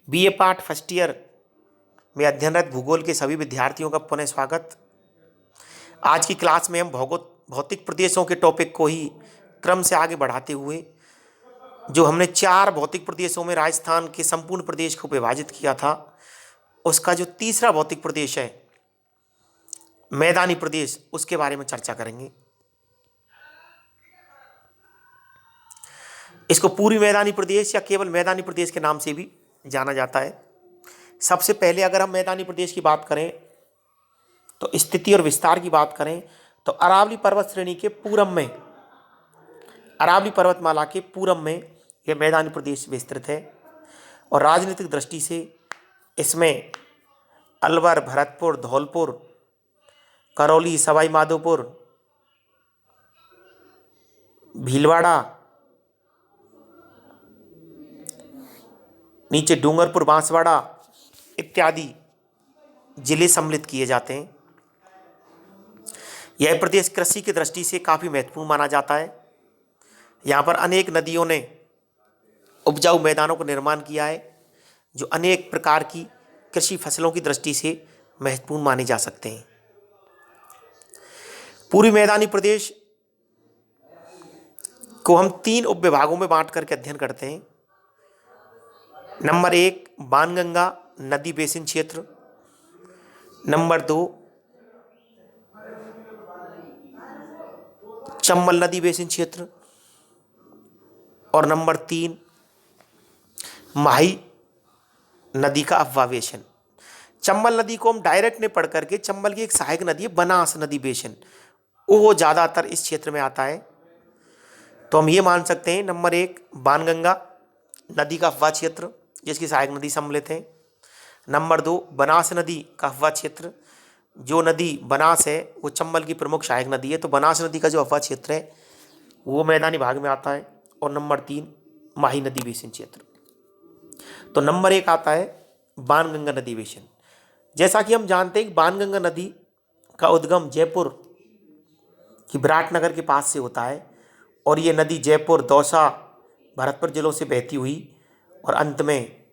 BA part first year में अध्ययनरत भूगोल के सभी विद्यार्थियों का पुनः स्वागत। आज की क्लास में हम भौतिक प्रदेशों के टॉपिक को ही क्रम से आगे बढ़ाते हुए जो हमने 4 भौतिक प्रदेशों में राजस्थान के संपूर्ण प्रदेश को विभाजित किया था, उसका जो तीसरा भौतिक प्रदेश है मैदानी प्रदेश, उसके बारे में चर्चा करेंगे। इसको पूर्वी मैदानी प्रदेश या केवल मैदानी प्रदेश के नाम से भी जाना जाता है। सबसे पहले अगर हम मैदानी प्रदेश की बात करें तो स्थिति और विस्तार की बात करें तो अरावली पर्वत श्रेणी के पूरब में, अरावली पर्वतमाला के पूरब में यह मैदानी प्रदेश विस्तृत है और राजनीतिक दृष्टि से इसमें अलवर, भरतपुर, धौलपुर, करौली, सवाई माधोपुर, भीलवाड़ा, नीचे डूंगरपुर, बांसवाड़ा इत्यादि जिले सम्मिलित किए जाते हैं। यह प्रदेश कृषि की दृष्टि से काफ़ी महत्वपूर्ण माना जाता है। यहाँ पर अनेक नदियों ने उपजाऊ मैदानों का निर्माण किया है जो अनेक प्रकार की कृषि फसलों की दृष्टि से महत्वपूर्ण माने जा सकते हैं। पूर्वी मैदानी प्रदेश को हम 3 उपविभागों में बांट करके अध्ययन करते हैं। नंबर 1 बाणगंगा नदी बेसिन क्षेत्र, नंबर 2 चंबल नदी बेसिन क्षेत्र और नंबर 3 माही नदी का अफवाह बेसिन। चंबल नदी को हम डायरेक्ट नहीं पढ़ करके, चंबल की एक सहायक नदी है बनास नदी बेसिन, वो ज़्यादातर इस क्षेत्र में आता है। तो हम ये मान सकते हैं नंबर 1 बाणगंगा नदी का अफवाह क्षेत्र जिसकी सहायक नदी सम्मिलित है। नंबर 2 बनास नदी का अफवाह क्षेत्र, जो नदी बनास है वो चंबल की प्रमुख सहायक नदी है, तो बनास नदी का जो अफवाह क्षेत्र है वो मैदानी भाग में आता है। और नंबर 3 माही नदी बेसिन क्षेत्र। तो नंबर 1 आता है बाणगंगा नदी बेसिन। जैसा कि हम जानते हैं कि बाणगंगा नदी का उद्गम जयपुर की विराटनगर के पास से होता है और ये नदी जयपुर, दौसा, भरतपुर जिलों से बहती हुई और अंत में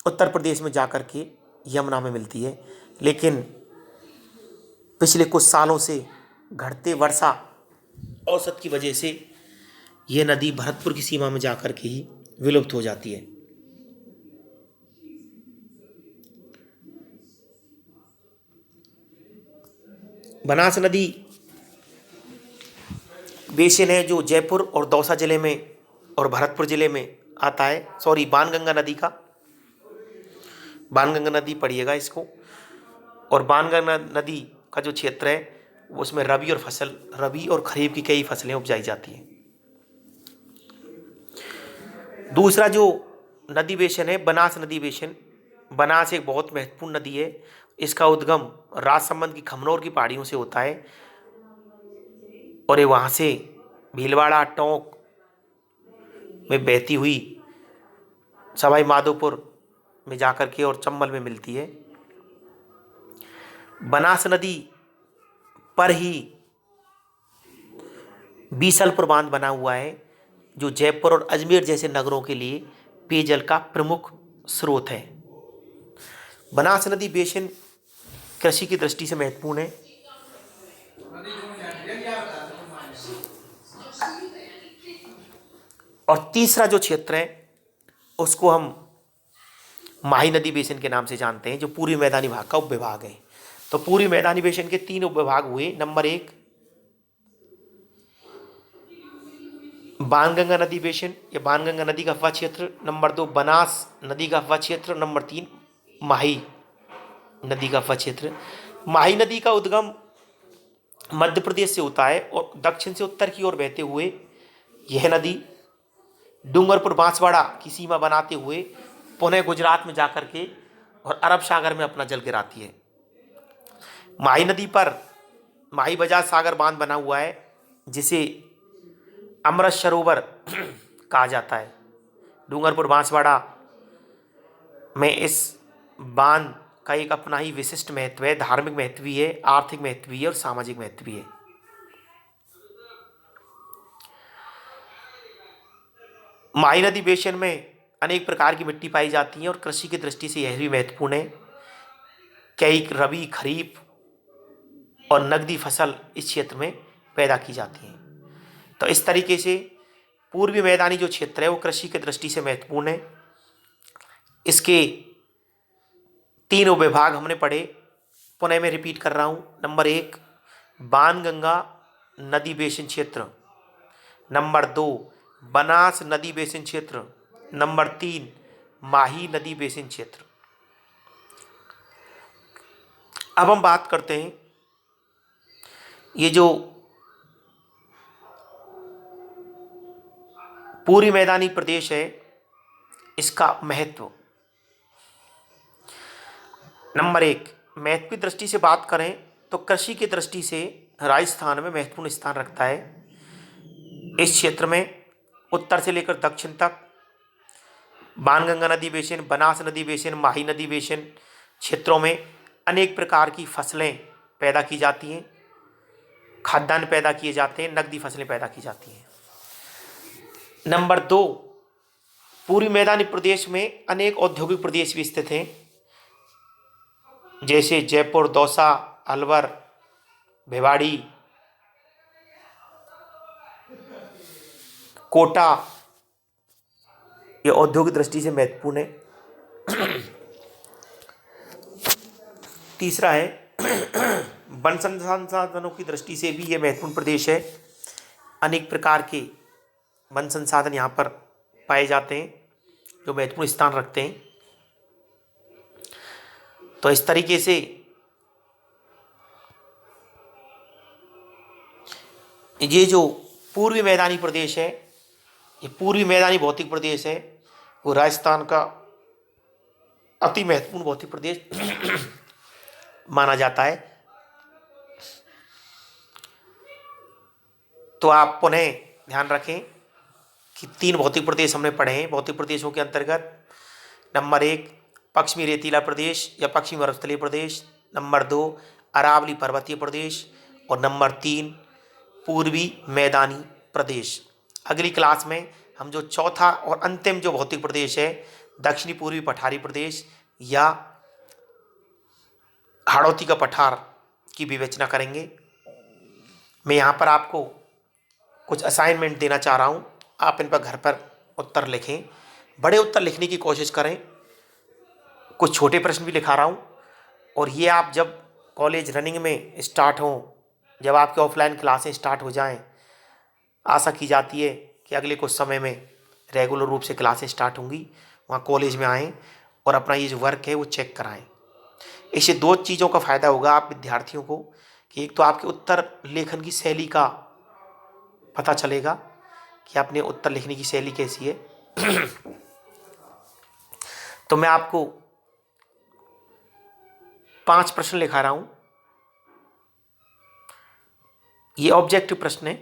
उत्तर प्रदेश में जाकर के यमुना में मिलती है। लेकिन पिछले कुछ सालों से घटते वर्षा औसत की वजह से यह नदी भरतपुर की सीमा में जाकर के ही विलुप्त हो जाती है। बनास नदी बेसिन है जो जयपुर और दौसा जिले में और भरतपुर जिले में आता है। सॉरी, बाणगंगा नदी का, बाणगंगा नदी पढ़िएगा इसको। और बाणगंगा नदी का जो क्षेत्र है उसमें रबी और खरीफ की कई फसलें उपजाई जाती हैं। दूसरा जो नदी बेसिन है बनास नदी बेसिन। बनास एक बहुत महत्वपूर्ण नदी है। इसका उद्गम राजसमंद की खमनोर की पहाड़ियों से होता है और ये वहाँ से भीलवाड़ा, टोंक में बहती हुई सवाई माधोपुर में जाकर के और चंबल में मिलती है। बनास नदी पर ही बीसलपुर बांध बना हुआ है जो जयपुर और अजमेर जैसे नगरों के लिए पेयजल का प्रमुख स्रोत है। बनास नदी बेसिन कृषि की दृष्टि से महत्वपूर्ण है। और तीसरा जो क्षेत्र है उसको हम माही नदी बेसिन के नाम से जानते हैं जो पूर्वी मैदानी भाग का उपविभाग है। तो पूर्वी मैदानी बेसिन के 3 उपविभाग हुए। नंबर 1 बाणगंगा नदी बेसिन या बाणगंगा नदी का अफवाह क्षेत्र, नंबर 2 बनास नदी का अफवाह क्षेत्र, नंबर 3 माही नदी का अफवाह क्षेत्र। माही नदी का उद्गम मध्य प्रदेश से होता है और दक्षिण से उत्तर की ओर बहते हुए यह नदी डूंगरपुर, बांसवाड़ा की सीमा बनाते हुए पुनः गुजरात में जाकर के और अरब सागर में अपना जल गिराती है। माही नदी पर माही बजाज सागर बांध बना हुआ है जिसे अमृत सरोवर कहा जाता है। डूंगरपुर, बांसवाड़ा में इस बांध का एक अपना ही विशिष्ट महत्व है। धार्मिक महत्व भी है, आर्थिक महत्व भी है और सामाजिक महत्व भी है। माही नदी बेसिन में अनेक प्रकार की मिट्टी पाई जाती है और कृषि की दृष्टि से यह भी महत्वपूर्ण है। कई रबी, खरीफ और नकदी फसल इस क्षेत्र में पैदा की जाती हैं। तो इस तरीके से पूर्वी मैदानी जो क्षेत्र है वो कृषि की दृष्टि से महत्वपूर्ण है। इसके तीन उपविभाग हमने पढ़े, पुनः मैं रिपीट कर रहा हूँ। नंबर 1 बाणगंगा नदी बेसिन क्षेत्र, नंबर 2 बनास नदी बेसिन क्षेत्र, नंबर 3 माही नदी बेसिन क्षेत्र। अब हम बात करते हैं ये जो पूर्वी मैदानी प्रदेश है इसका महत्व। नंबर 1 महत्व की दृष्टि से बात करें तो कृषि की दृष्टि से राजस्थान में महत्वपूर्ण स्थान रखता है। इस क्षेत्र में उत्तर से लेकर दक्षिण तक बाणगंगा नदी बेसिन, बनास नदी बेसिन, माही नदी बेसिन क्षेत्रों में अनेक प्रकार की फसलें पैदा की जाती हैं, खाद्यान्न पैदा किए जाते हैं, नकदी फसलें पैदा की जाती हैं। नंबर 2 पूर्वी मैदानी प्रदेश में अनेक औद्योगिक प्रदेश भी स्थित हैं, जैसे जयपुर, दौसा, अलवर, भिवाड़ी, कोटा। ये औद्योगिक दृष्टि से महत्वपूर्ण है। तीसरा है वन संसाधनों की दृष्टि से भी ये महत्वपूर्ण प्रदेश है। अनेक प्रकार के वन संसाधन यहाँ पर पाए जाते हैं जो महत्वपूर्ण स्थान रखते हैं। तो इस तरीके से ये जो पूर्वी मैदानी प्रदेश है, ये पूर्वी मैदानी भौतिक प्रदेश है, वो राजस्थान का अति महत्वपूर्ण भौतिक प्रदेश माना जाता है। तो आप पुनः ध्यान रखें कि 3 भौतिक प्रदेश हमने पढ़े हैं। भौतिक प्रदेशों के अंतर्गत नंबर 1 पश्चिमी रेतीला प्रदेश या पश्चिमी मरुस्थलीय प्रदेश, नंबर 2 अरावली पर्वतीय प्रदेश और नंबर 3 पूर्वी मैदानी प्रदेश। अगली क्लास में हम जो चौथा और अंतिम जो भौतिक प्रदेश है दक्षिणी पूर्वी पठारी प्रदेश या हाड़ौती का पठार की विवेचना करेंगे। मैं यहाँ पर आपको कुछ असाइनमेंट देना चाह रहा हूँ, आप इन पर घर पर उत्तर लिखें। बड़े उत्तर लिखने की कोशिश करें, कुछ छोटे प्रश्न भी लिखा रहा हूँ। और ये आप जब कॉलेज रनिंग में स्टार्ट हों, जब आपके ऑफलाइन क्लासें स्टार्ट हो जाएं, आशा की जाती है कि अगले कुछ समय में रेगुलर रूप से क्लासें स्टार्ट होंगी, वहाँ कॉलेज में आएँ और अपना ये जो वर्क है वो चेक कराएं। इससे 2 चीज़ों का फ़ायदा होगा आप विद्यार्थियों को कि एक तो आपके उत्तर लेखन की शैली का पता चलेगा कि आपने उत्तर लिखने की शैली कैसी है। तो मैं आपको 5 प्रश्न लिखा रहा हूं। ये ऑब्जेक्टिव प्रश्न है।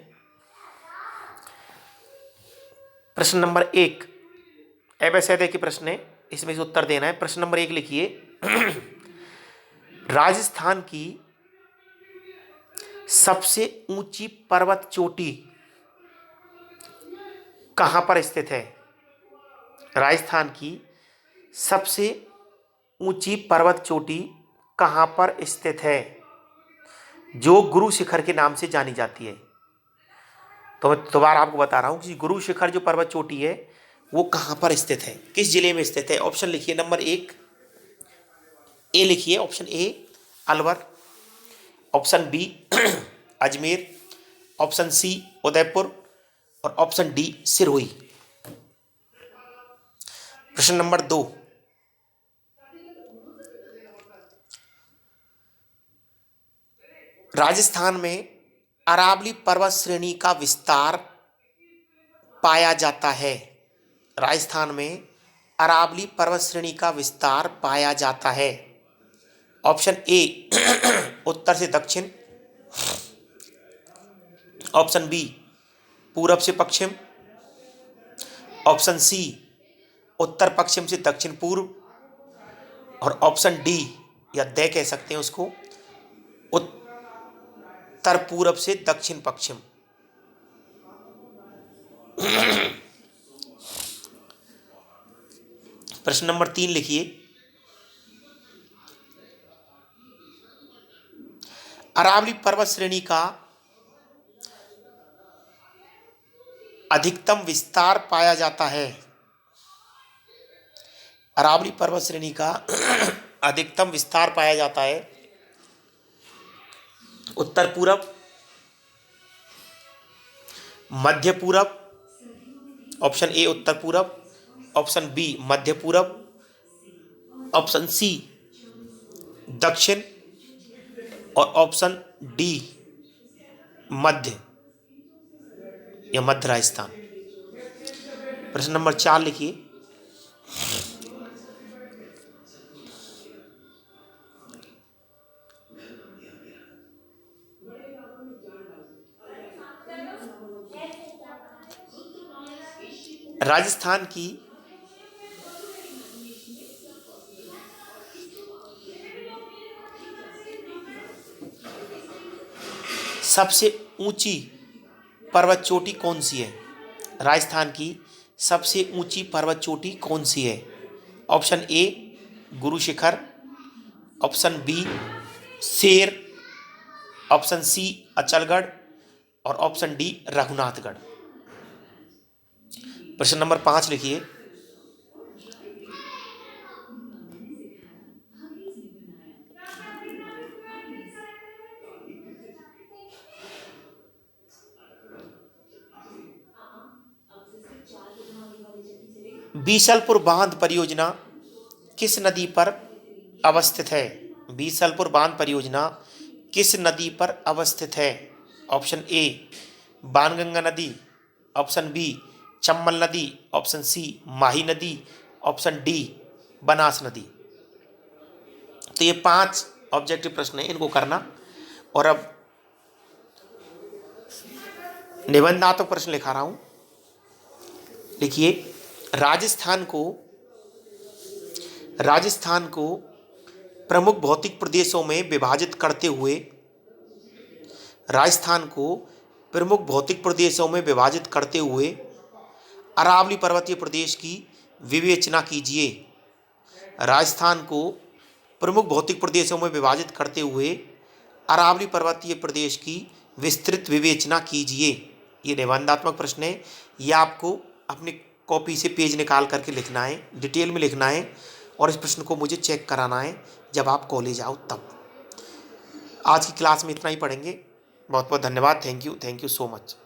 प्रश्न नंबर 1 एबेसेदे के प्रश्न है, इसमें से उत्तर देना है। प्रश्न नंबर 1 लिखिए राजस्थान की सबसे ऊंची पर्वत चोटी कहां पर स्थित है? राजस्थान की सबसे ऊंची पर्वत चोटी कहां पर स्थित है जो गुरु शिखर के नाम से जानी जाती है? तो मैं दोबारा आपको बता रहा हूं कि गुरु शिखर जो पर्वत चोटी है वो कहां पर स्थित है, किस जिले में स्थित है? ऑप्शन लिखिए। नंबर 1 ए लिखिए, option A Alwar, option B Ajmer, option C Udaipur और ऑप्शन डी सिरोही। प्रश्न नंबर 2 राजस्थान में अरावली पर्वत श्रेणी का विस्तार पाया जाता है। राजस्थान में अरावली पर्वत श्रेणी का विस्तार पाया जाता है। ऑप्शन ए उत्तर से दक्षिण, ऑप्शन बी पूरब से पश्चिम, ऑप्शन सी उत्तर पश्चिम से दक्षिण पूर्व और ऑप्शन डी या द कह सकते हैं उसको, उत्तर पूरब से दक्षिण पश्चिम। प्रश्न नंबर 3 लिखिए, अरावली पर्वत श्रेणी का अधिकतम विस्तार पाया जाता है। अरावली पर्वत श्रेणी का अधिकतम विस्तार पाया जाता है उत्तर पूरब, मध्य पूरब, ऑप्शन ए उत्तर पूरब, ऑप्शन बी मध्य पूरब, ऑप्शन सी दक्षिण और ऑप्शन डी मध्य या मध्य राजस्थान। प्रश्न नंबर 4 लिखिए, राजस्थान की सबसे ऊंची पर्वत चोटी कौन सी है? राजस्थान की सबसे ऊंची पर्वत चोटी कौन सी है? Option A Guru Shikhar, option B शेर, ऑप्शन सी अचलगढ़ और ऑप्शन डी रघुनाथगढ़। प्रश्न नंबर 5 लिखिए, बीसलपुर बांध परियोजना किस नदी पर अवस्थित है? बीसलपुर बांध परियोजना किस नदी पर अवस्थित है? ऑप्शन ए बाणगंगा नदी, ऑप्शन बी चंबल नदी, ऑप्शन सी माही नदी, ऑप्शन डी बनास नदी। तो ये 5 ऑब्जेक्टिव प्रश्न है, इनको करना। और अब निबंधात्मक प्रश्न लिखा रहा हूं, लिखिए, राजस्थान को प्रमुख भौतिक प्रदेशों में विभाजित करते हुए अरावली पर्वतीय प्रदेश की विवेचना कीजिए। राजस्थान को प्रमुख भौतिक प्रदेशों में विभाजित करते हुए अरावली पर्वतीय प्रदेश की विस्तृत विवेचना कीजिए। ये निबंधात्मक प्रश्न है, ये आपको अपनी कॉपी से पेज निकाल करके लिखना है, डिटेल में लिखना है और इस प्रश्न को मुझे चेक कराना है जब आप कॉलेज आओ तब। आज की क्लास में इतना ही पढ़ेंगे। बहुत बहुत धन्यवाद। Thank you so much.